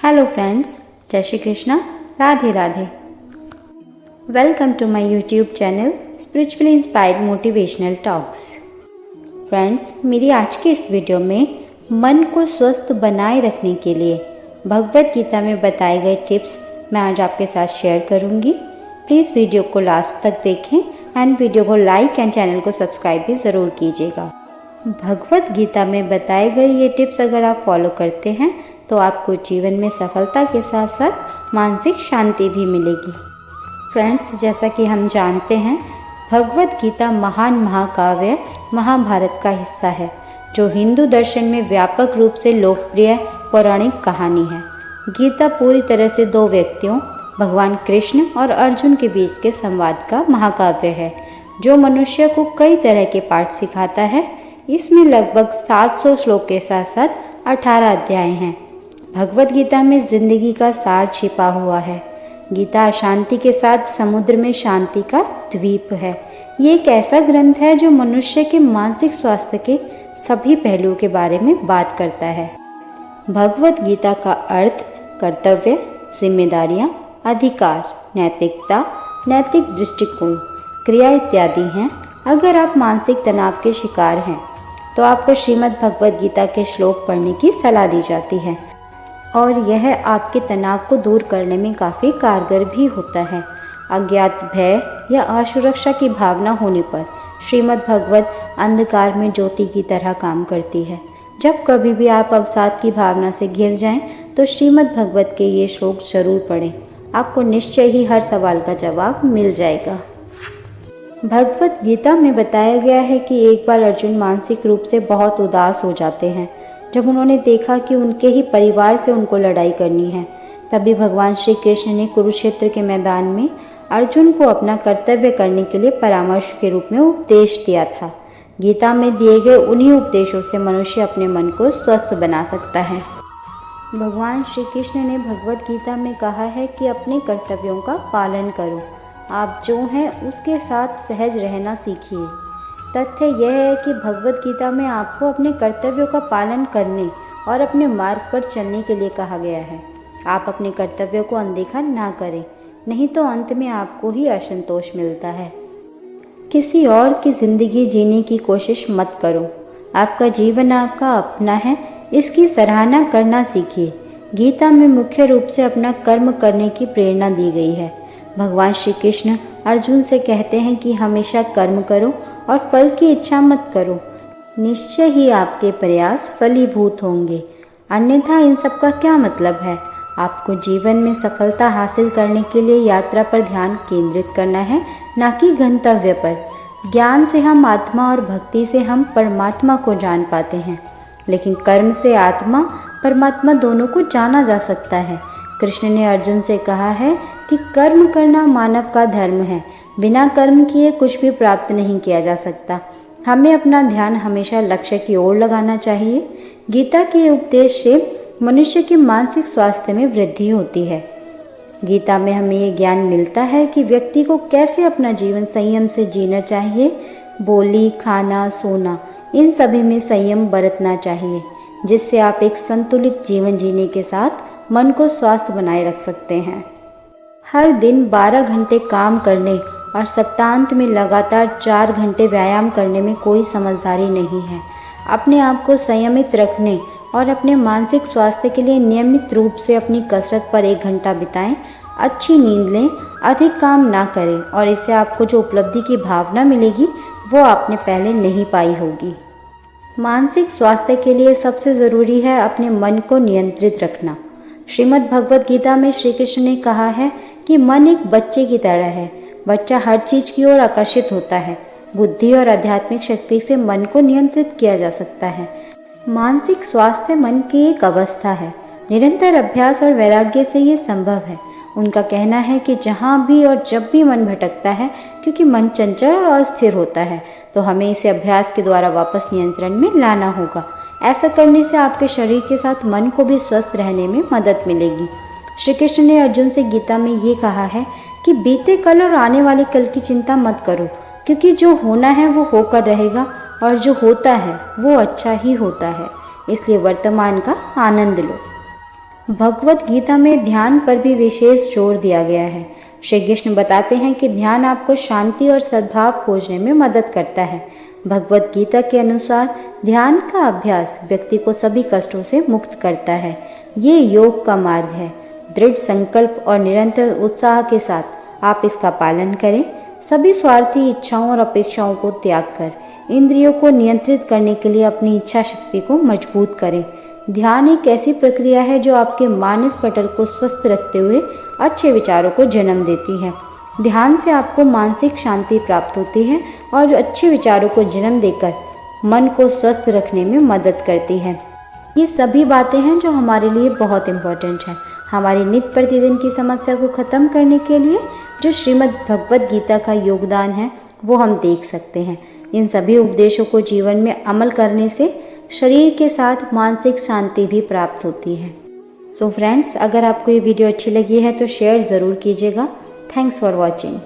Hello friends, जय Shri Krishna, Radhe Radhe. Welcome to my YouTube channel spiritually inspired motivational talks. Friends, मेरी आज की इस वीडियो में मन को स्वस्थ बनाए रखने के लिए भगवत गीता में बताए गए टिप्स मैं आज आपके साथ शेयर करूंगी। प्लीज़ वीडियो को लास्ट तक देखें एंड वीडियो को लाइक एंड चैनल को सब्सक्राइब भी ज़रूर कीजिएगा। भगवत गीता में बताए गए ये टिप्स अगर आप फॉलो करते हैं तो आपको जीवन में सफलता के साथ साथ मानसिक शांति भी मिलेगी। फ्रेंड्स, जैसा कि हम जानते हैं, भगवत गीता महान महाकाव्य महाभारत का हिस्सा है, जो हिंदू दर्शन में व्यापक रूप से लोकप्रिय पौराणिक कहानी है। गीता पूरी तरह से दो व्यक्तियों, भगवान कृष्ण और अर्जुन के बीच के संवाद का महाकाव्य है, जो मनुष्य को कई तरह के पाठ सिखाता है। इसमें लगभग 700 श्लोक के साथ साथ 18 अध्याय हैं। भगवत गीता में जिंदगी का सार छिपा हुआ है। गीता शांति के साथ समुद्र में शांति का द्वीप है। ये एक ऐसा ग्रंथ है जो मनुष्य के मानसिक स्वास्थ्य के सभी पहलुओं के बारे में बात करता है। भगवत गीता का अर्थ कर्तव्य, जिम्मेदारियां, अधिकार, नैतिकता, नैतिक दृष्टिकोण, क्रिया इत्यादि हैं। अगर आप मानसिक तनाव के शिकार हैं तो आपको श्रीमद् भगवत गीता के श्लोक पढ़ने की सलाह दी जाती है और यह आपके तनाव को दूर करने में काफ़ी कारगर भी होता है। अज्ञात भय या असुरक्षा की भावना होने पर श्रीमद् भगवत अंधकार में ज्योति की तरह काम करती है। जब कभी भी आप अवसाद की भावना से घिर जाएं तो श्रीमद् भगवत के ये श्लोक जरूर पढ़ें। आपको निश्चय ही हर सवाल का जवाब मिल जाएगा। भगवत गीता में बताया गया है कि एक बार अर्जुन मानसिक रूप से बहुत उदास हो जाते हैं जब उन्होंने देखा कि उनके ही परिवार से उनको लड़ाई करनी है। तभी भगवान श्री कृष्ण ने कुरुक्षेत्र के मैदान में अर्जुन को अपना कर्तव्य करने के लिए परामर्श के रूप में उपदेश दिया था। गीता में दिए गए उन्हीं उपदेशों से मनुष्य अपने मन को स्वस्थ बना सकता है। भगवान श्री कृष्ण ने भगवत गीता में कहा है कि अपने कर्तव्यों का पालन करो। आप जो हैं उसके साथ सहज रहना सीखिए। तथ्य यह है कि भगवत गीता में आपको अपने कर्तव्यों का पालन करने और अपने मार्ग पर चलने के लिए कहा गया है। आप अपने कर्तव्यों को अनदेखा ना करें, नहीं तो अंत में आपको ही असंतोष मिलता है। किसी और की जिंदगी जीने की कोशिश मत करो। आपका जीवन आपका अपना है, इसकी सराहना करना सीखिए। गीता में मुख्य रूप से अपना कर्म करने की प्रेरणा दी गई है। भगवान श्री कृष्ण अर्जुन से कहते हैं कि हमेशा कर्म करो और फल की इच्छा मत करो। निश्चय ही आपके प्रयास फलीभूत होंगे, अन्यथा इन सब का क्या मतलब है। आपको जीवन में सफलता हासिल करने के लिए यात्रा पर ध्यान केंद्रित करना है, ना कि गंतव्य पर। ज्ञान से हम आत्मा और भक्ति से हम परमात्मा को जान पाते हैं, लेकिन कर्म से आत्मा परमात्मा दोनों को जाना जा सकता है। कृष्ण ने अर्जुन से कहा है कि कर्म करना मानव का धर्म है। बिना कर्म किए कुछ भी प्राप्त नहीं किया जा सकता। हमें अपना ध्यान हमेशा लक्ष्य की ओर लगाना चाहिए। गीता के उपदेश से मनुष्य के मानसिक स्वास्थ्य में वृद्धि होती है। गीता में हमें ये ज्ञान मिलता है कि व्यक्ति को कैसे अपना जीवन संयम से जीना चाहिए। बोली, खाना, सोना, इन सभी में संयम बरतना चाहिए, जिससे आप एक संतुलित जीवन जीने के साथ मन को स्वस्थ बनाए रख सकते हैं। हर दिन 12 घंटे काम करने और सप्ताहांत में लगातार 4 घंटे व्यायाम करने में कोई समझदारी नहीं है। अपने आप को संयमित रखने और अपने मानसिक स्वास्थ्य के लिए नियमित रूप से अपनी कसरत पर 1 घंटा बिताएं। अच्छी नींद लें, अधिक काम ना करें और इससे आपको जो उपलब्धि की भावना मिलेगी वो आपने पहले नहीं पाई होगी। मानसिक स्वास्थ्य के लिए सबसे ज़रूरी है अपने मन को नियंत्रित रखना। श्रीमद् भगवत गीता में श्री कृष्ण ने कहा है कि मन एक बच्चे की तरह है। बच्चा हर चीज की ओर आकर्षित होता है। बुद्धि और आध्यात्मिक शक्ति से मन को नियंत्रित किया जा सकता है। मानसिक स्वास्थ्य मन की एक अवस्था है। निरंतर अभ्यास और वैराग्य से ये संभव है। उनका कहना है कि जहाँ भी और जब भी मन भटकता है, क्योंकि मन चंचल और अस्थिर होता है, तो हमें इसे अभ्यास के द्वारा वापस नियंत्रण में लाना होगा। ऐसा करने से आपके शरीर के साथ मन को भी स्वस्थ रहने में मदद मिलेगी। श्री कृष्ण ने अर्जुन से गीता में ये कहा है कि बीते कल और आने वाले कल की चिंता मत करो, क्योंकि जो होना है वो होकर रहेगा और जो होता है वो अच्छा ही होता है। इसलिए वर्तमान का आनंद लो। भगवत गीता में ध्यान पर भी विशेष जोर दिया गया है। श्री कृष्ण बताते हैं कि ध्यान आपको शांति और सद्भाव खोजने में मदद करता है। भगवत गीता के अनुसार ध्यान का अभ्यास व्यक्ति को सभी कष्टों से मुक्त करता है। ये योग का मार्ग है। दृढ़ संकल्प और निरंतर उत्साह के साथ आप इसका पालन करें। सभी स्वार्थी इच्छाओं और अपेक्षाओं को त्याग कर इंद्रियों को नियंत्रित करने के लिए अपनी इच्छा शक्ति को मजबूत करें। ध्यान एक ऐसी प्रक्रिया है जो आपके मानस पटल को स्वस्थ रखते हुए अच्छे विचारों को जन्म देती है। ध्यान से आपको मानसिक शांति प्राप्त होती है और अच्छे विचारों को जन्म देकर मन को स्वस्थ रखने में मदद करती है। ये सभी बातें हैं जो हमारे लिए बहुत इम्पोर्टेंट है। हमारी नित्य प्रतिदिन की समस्या को खत्म करने के लिए जो श्रीमद् भगवत गीता का योगदान है वो हम देख सकते हैं। इन सभी उपदेशों को जीवन में अमल करने से शरीर के साथ मानसिक शांति भी प्राप्त होती है। सो फ्रेंड्स, अगर आपको ये वीडियो अच्छी लगी है तो शेयर ज़रूर कीजिएगा। Thanks for watching.